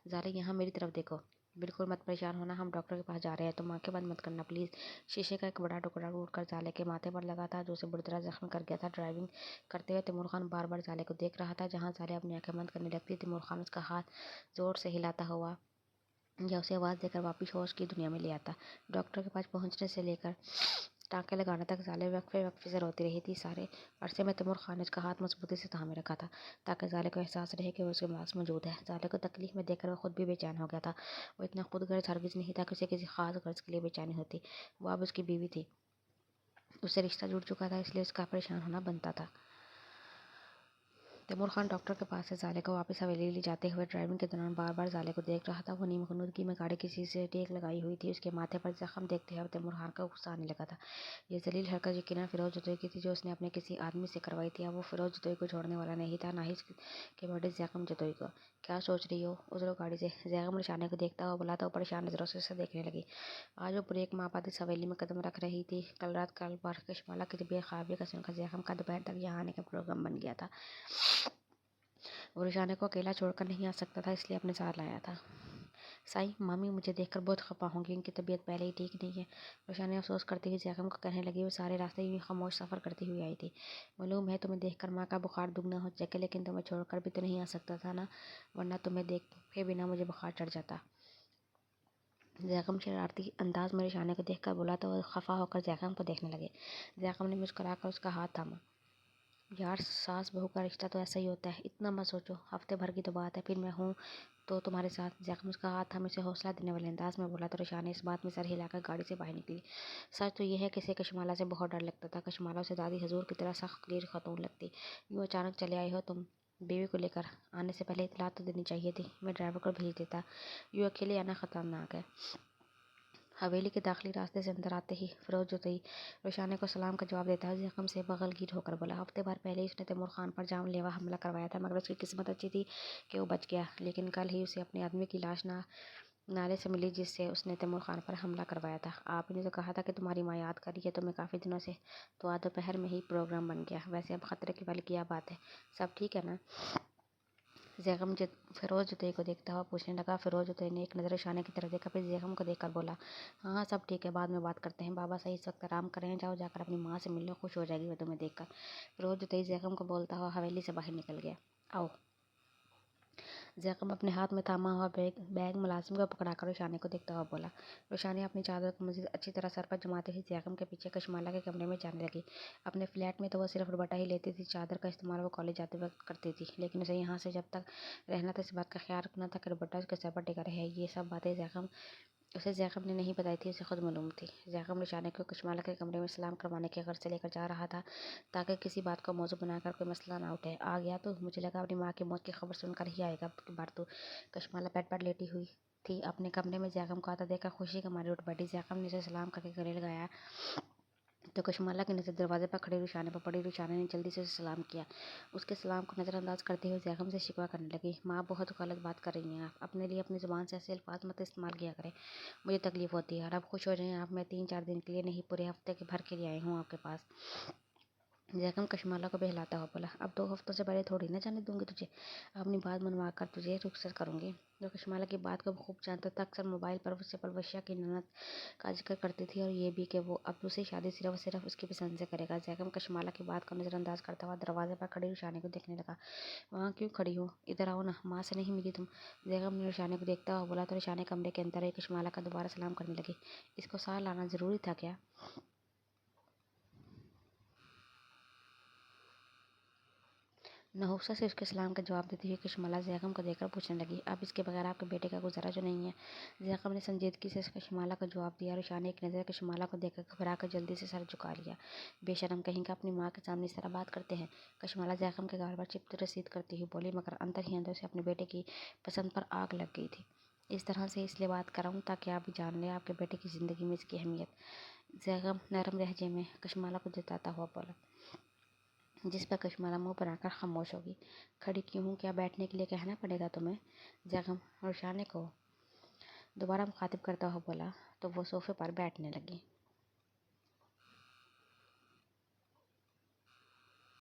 ज़ाले, यहाँ मेरी तरफ देखो। बिल्कुल मत परेशान होना, हम डॉक्टर के पास जा रहे हैं, तुम आंखें बंद मत करना प्लीज़। शीशे का एक बड़ा टुकड़ा टूटकर ज़ाले के माथे पर लगा था, जो उसे बुरी तरह जख्मी कर गया था। ड्राइविंग करते हुए तैमूर खान बार बार ज़ाले को देख रहा था। जहाँ ज़ाले अपनी आंखें बंद करने लगती, तैमूर खान उसका हाथ जोर से हिलाता हुआ या उसे आवाज़ देकर वापिस होश की दुनिया में ले आता। डॉक्टर के पास पहुंचने से लेकर टाँके लगाने तक ज़ाले वक्फे वक्फे से रोती रही थी। सारे अरसे में तैमूर खान ने उसका हाथ मजबूती से थामे रखा था, ताकि ज़ाले को एहसास रहे कि वो उसके पास मौजूद है। ज़ाले को तकलीफ में देखकर वो खुद भी बेचैन हो गया था। वो इतना खुदगर्ज हरगिज़ नहीं था कि उसे किसी खास गर्ज के लिए बेचैनी होती। वो अब उसकी बीवी थी, उससे रिश्ता जुड़ चुका था, इसलिए उसका परेशान होना बनता था। तैमूर खान डॉक्टर के पास से ज़ाले को वापस हवेली ले जाते हुए ड्राइविंग के दौरान बार बार ज़ाले को देख रहा था। वो नीमखनुदगी में गाड़ी की शीशे से टेक लगाई हुई थी। उसके माथे पर जख्म देखते हुए तैमूर खान का गुस्सा आने लगा था। ये जलील हरकत यकीनन फिरोज जतोई की थी, जो उसने अपने किसी आदमी से करवाई थी। अब वो फिरोज जतोई को छोड़ने वाला नहीं था, ना ही इसके बड़े जैकम जतोई को। क्या सोच रही हो? उतरो गाड़ी से। जैकम निशाने को देखता हुआ बोला, तो परेशान नजरों से उसे देखने लगी। आज वो पूरी एक माह बाद इस हवेली में कदम रख रही थी। कल रात कल बार कश्माला की तबीयत खराबी का सुनकर जैकम का दोपहर तक यहाँ आने का प्रोग्राम बन गया था। वो रुझाने को अकेला छोड़कर नहीं आ सकता था, इसलिए अपने साथ लाया था। साईं, मामी मुझे देखकर बहुत खफा होंगी, उनकी तबीयत पहले ही ठीक नहीं है। रोशानी अफसोस करती हुई जैकम को कहने लगी। वो सारे रास्ते यूं खामोश सफ़र करती हुई आई थी। मालूम है तुम्हें देखकर माँ का बुखार दुगना हो सके, लेकिन तुम्हें छोड़कर भी तो नहीं आ सकता था ना, वरना तुम्हें देखे बिना मुझे बुखार चढ़ जाता। जैकम शरारती अंदाज में रुझाने को देखकर बोला, तो वह खफा होकर जैकम को देखने लगे। जैकम ने मुस्कुराकर उसका हाथ थामा। यार, सास बहू का रिश्ता तो ऐसा ही होता है, इतना मत सोचो, हफ्ते भर की तो बात है, फिर मैं हूँ तो तुम्हारे साथ। जैकम उसका हाथ हमें से हौसला देने वाले अंदाज में बोला, तो रुशाने इस बात में सर हिलाकर गाड़ी से बाहर निकली। सच तो यह है कि इसे कशमाला से बहुत डर लगता था। कशमाला उसे दादी हजूर की तरह सख्त गिर खतून लगती। यूँ अचानक चले आए हो तुम, बीवी को लेकर आने से पहले इतला तो देनी चाहिए थी, मैं ड्राइवर को भेज देता। यूँ अकेले आना खतरनाक है। हवेली के दाखिली रास्ते से अंदर आते ही फिरोज जतोई रुशाने को सलाम का जवाब देता है। जख्म से बगलगीर होकर बोला, हफ्ते भर पहले ही उसने तैमूर खान पर जानलेवा हमला करवाया था, मगर उसकी किस्मत अच्छी थी कि वो बच गया। लेकिन कल ही उसे अपने आदमी की लाश नाले से मिली, जिससे उसने तैमूर खान पर हमला करवाया था। आपने तो कहा था कि तुम्हारी माँ याद कर रही है तुम्हें काफ़ी दिनों से, तो आज दोपहर में ही प्रोग्राम बन गया। वैसे अब खतरे की वाली क्या बात है, सब ठीक है ना? जैकम फिरोज जतोई को देखता हुआ पूछने लगा। फिरोज जतोई ने एक नज़र ईशाने की तरफ देखा, फिर जैकम को देखकर बोला, हाँ हाँ सब ठीक है, बाद में बात करते हैं। बाबा सही इस वक्त आराम कर रहे हैं, जाओ जाकर अपनी माँ से मिल लो, खुश हो जाएगी वो तुम्हें देखकर। फिरोज जतोई जैकम को बोलता हुआ हवेली से बाहर निकल गया। आओ। जैकम अपने हाथ में थामा हुआ बैग मुलाजिम को पकड़ाकर रुशाने को देखता हुआ बोला। रुशानी अपनी चादर को मजीद अच्छी तरह सर पर जमाते हुए जैकम के पीछे कशमाला के कमरे में जाने लगी। अपने फ्लैट में तो वह सिर्फ दुपट्टा ही लेती थी, चादर का इस्तेमाल वो कॉलेज जाते वक्त करती थी, लेकिन उसे यहाँ से जब तक रहना था इस बात का ख्याल रखना था कि दुपट्टा उसके सर पर टिका रहे। ये सब बातें जैकब ने नहीं बताई थी, उसे खुद मालूम थी। जैकब रुशाने को कशमाला के कमरे में सलाम करवाने के गर्ज से लेकर जा रहा था, ताकि किसी बात को मौजू बनाकर कोई मसला ना उठे। आ गया तो मुझे लगा अपनी माँ की मौत की खबर सुनकर ही आएगा। अब की बार तो कशमाला बेड पर लेटी हुई थी, अपने कमरे में जैकब को आता देखकर खुशी के मारे उठ बैठी। जैकब ने उसे सलाम करके गले लगाया, तो कशमाला की नज़र दरवाजे पर खड़ी रुशाने पर पड़ी। रुशाने ने जल्दी से उसे सलाम किया। उसके सलाम को नज़रअंदाज करते हुए जैकब से शिकवा करने लगी, माँ बहुत गलत बात कर रही हैं आप, अपने लिए अपनी ज़ुबान से ऐसे अल्फाज मत इस्तेमाल किया करें, मुझे तकलीफ़ होती है। और अब खुश हो जाएं आप, मैं 3-4 दिन के लिए नहीं, पूरे हफ्ते के भर के लिए आई हूँ आपके पास। जैकम कशमाला को बहलाता हुआ बोला, अब 2 हफ्तों से पहले थोड़ी ना जाने दूंगी तुझे। अपनी बात मनवा कर तुझे रुखसत करूंगी। जो कशमाला की बात को खूब जानता था, अक्सर मोबाइल पर उससे पलवशिया की ननद का जिक्र करती थी, और ये भी कि वो अब दूसरी शादी सिर्फ सिर्फ उसकी पसंद से करेगा। जैकम कशमाला की बात को नज़रअंदाज करता हुआ दरवाजे पर खड़ी रुशानी को देखने लगा। वहाँ क्यों खड़ी हो, इधर आओ ना, माँ से नहीं मिली तुम? जैकम ने रुशानी को देखता हुआ बोला तो रुशानी कमरे के अंदर ही कशमाला का दोबारा सलाम करने लगी। इसको साथ लाना ज़रूरी था क्या? नहुसा से उसके सलाम का जवाब देती हुई कशमाला जैकम को देखकर पूछने लगी, अब इसके बगैर आपके बेटे का गुजारा जो नहीं है? जैकम ने संजीदगी से कशमाला को जवाब दिया। रुशानी एक नज़र कशमाला को देखकर घबरा कर जल्दी से सर झुका लिया। बेशरम कहीं का, अपनी माँ के सामने इस तरह बात करते हैं? कशमाला जैकम के गाल पर चिपते रसीद करती हुई बोली, मगर अंदर ही अंदर से अपने बेटे की पसंद पर आग लग गई थी। इस तरह से इसलिए बात कर रहा हूँ ताकि आप भी जान लें आपके बेटे की ज़िंदगी में इसकी अहमियत। जैकम नरम लहजे में कशमाला को जताता हुआ बोला, जिस पर कशमाला मुंह बनाकर खामोश होगी। खड़ी क्यों हूँ, क्या बैठने के लिए कहना पड़ेगा तुम्हें? जैकम रुशाने को दोबारा मुखातिब करता हुआ बोला तो वो सोफे पर बैठने लगी।